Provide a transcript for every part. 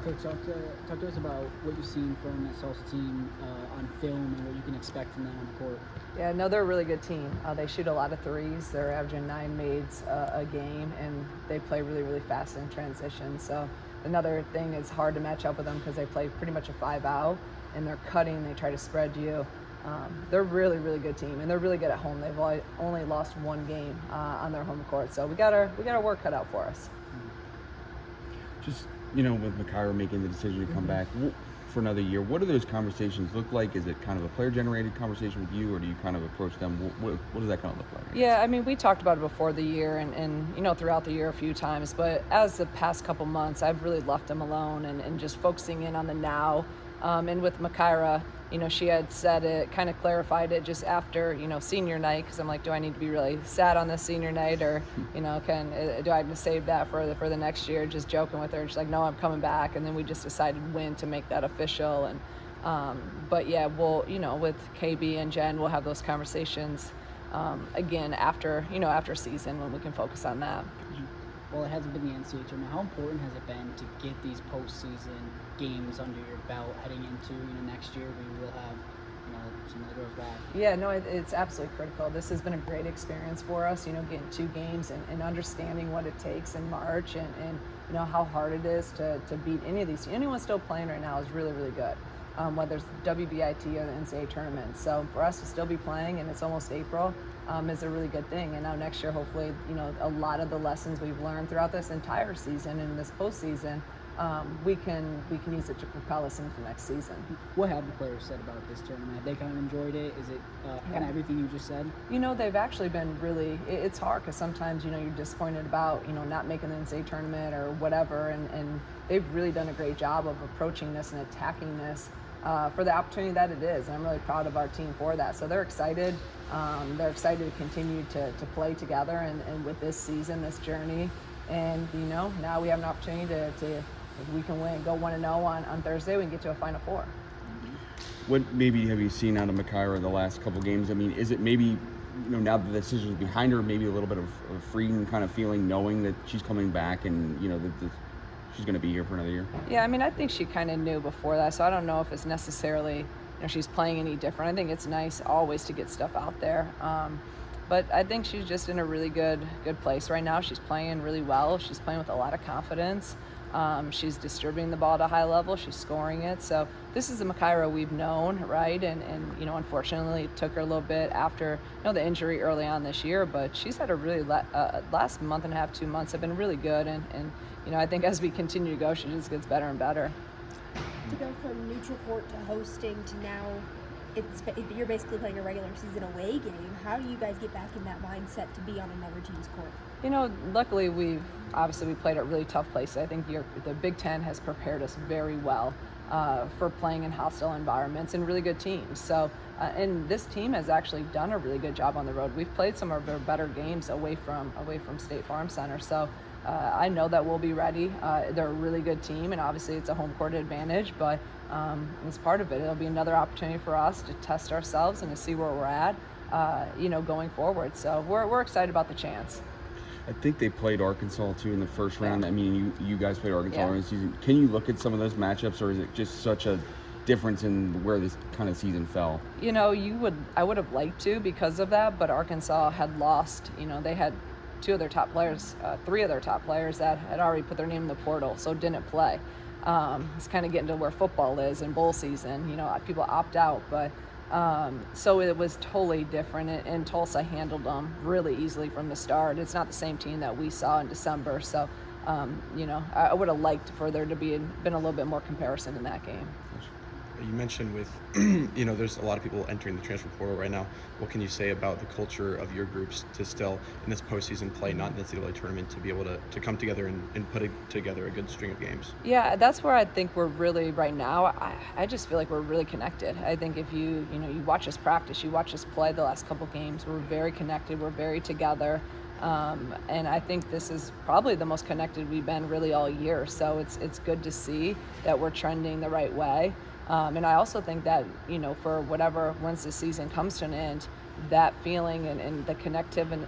Coach, talk to us about what you've seen from that Salsa team on film and what you can expect from them on the court. Yeah, no, they're a really good team. They shoot a lot of threes. They're averaging 9 mades a game, and they play really, really fast in transition. So another thing is hard to match up with them because they play pretty much a 5-out, and they're cutting. They try to spread you. They're really, really good team, and they're really good at home. They've only lost one game on their home court, so we got our work cut out for us. Just, with Makaira making the decision to come back for another year, what do those conversations look like? Is it kind of a player-generated conversation with you, or do you kind of approach them? What does that kind of look like? Yeah, I mean, we talked about it before the year and throughout the year a few times, but as the past couple months, I've really left them alone and just focusing in on the now. And with Makaira, she had said it, kind of clarified it just after, senior night, because I'm like, do I need to be really sad on this senior night, or, do I have to save that for the next year? Just joking with her. She's like, no, I'm coming back. And then we just decided when to make that official. And, but yeah, we'll, with KB and Jen, we'll have those conversations again after season when we can focus on that. Well, it hasn't been the NCAA tournament. How important has it been to get these postseason games under your belt heading into next year, where you will have some of the girls back? Yeah, no, it's absolutely critical. This has been a great experience for us. Getting 2 games and understanding what it takes in March and how hard it is to beat any of these. Anyone still playing right now is really, really good. Whether it's the WBIT or the NCAA tournament. So for us to still be playing, and it's almost April, is a really good thing. And now next year, hopefully, a lot of the lessons we've learned throughout this entire season and this postseason, we can use it to propel us into the next season. What have the players said about this tournament? Have they kind of enjoyed it? Is it kind of everything you just said? They've actually been really, it's hard because sometimes, you're disappointed about, not making the NCAA tournament or whatever. And they've really done a great job of approaching this and attacking this for the opportunity that it is. And I'm really proud of our team for that. So they're excited. They're excited to continue to play together and with this season, this journey. And, now we have an opportunity to if we can go 1-0 on Thursday, we can get to a Final Four. What maybe have you seen out of Makaira in the last couple games? I mean, is it maybe, now that the decision is behind her, maybe a little bit of a freeing kind of feeling, knowing that she's coming back and, that she's going to be here for another year? Yeah, I mean, I think she kind of knew before that, so I don't know if it's necessarily, she's playing any different. I think it's nice always to get stuff out there. But I think she's just in a really good place right now. She's playing really well. She's playing with a lot of confidence. She's distributing the ball at a high level. She's scoring it. So this is the Makaira we've known, right? And unfortunately, it took her a little bit after the injury early on this year. But she's had a really last month and a half, 2 months have been really good. And I think as we continue to go, she just gets better and better. To go from neutral court to hosting to now, you're basically playing a regular season away game. How do you guys get back in that mindset to be on another team's court? Luckily we played at really tough places. I think the Big Ten has prepared us very well for playing in hostile environments and really good teams. So, and this team has actually done a really good job on the road. We've played some of our better games away from State Farm Center. So I know that we'll be ready. They're a really good team, and obviously it's a home court advantage, but it's part of it. It'll be another opportunity for us to test ourselves and to see where we're at, going forward. So we're excited about the chance. I think they played Arkansas too in the first round. I mean, you guys played Arkansas in the season. Can you look at some of those matchups, or is it just such a difference in where this kind of season fell? I would have liked to because of that, but Arkansas had lost. They had 2 of their top players, 3 of their top players that had already put their name in the portal, so didn't play. It's kind of getting to where football is in bowl season. People opt out, but so it was totally different, and Tulsa handled them really easily from the start. It's not the same team that we saw in December, so I would have liked for there to been a little bit more comparison in that game. You mentioned with, there's a lot of people entering the transfer portal right now. What can you say about the culture of your groups to still, in this postseason play, not in the NCAA tournament, to be able to come together and put together a good string of games? Yeah, that's where I think we're really right now. I just feel like we're really connected. I think if you watch us practice, you watch us play the last couple games, we're very connected, we're very together. And I think this is probably the most connected we've been really all year. So it's good to see that we're trending the right way. And I also think that, for whatever, once the season comes to an end, that feeling and the connective and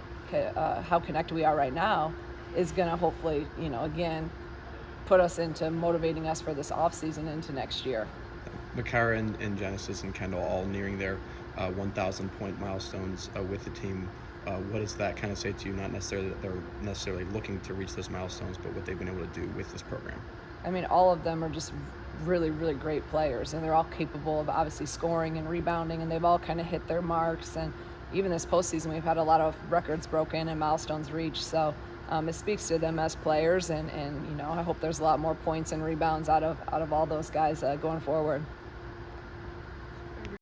how connected we are right now is going to hopefully, again, put us into motivating us for this off season into next year. Makara and Genesis and Kendall all nearing their 1,000 point milestones with the team. What does that kind of say to you? Not necessarily that they're necessarily looking to reach those milestones, but what they've been able to do with this program. I mean, all of them are just really, really great players, and they're all capable of obviously scoring and rebounding, and they've all kind of hit their marks. And even this postseason, we've had a lot of records broken and milestones reached. So it speaks to them as players, and I hope there's a lot more points and rebounds out of all those guys going forward.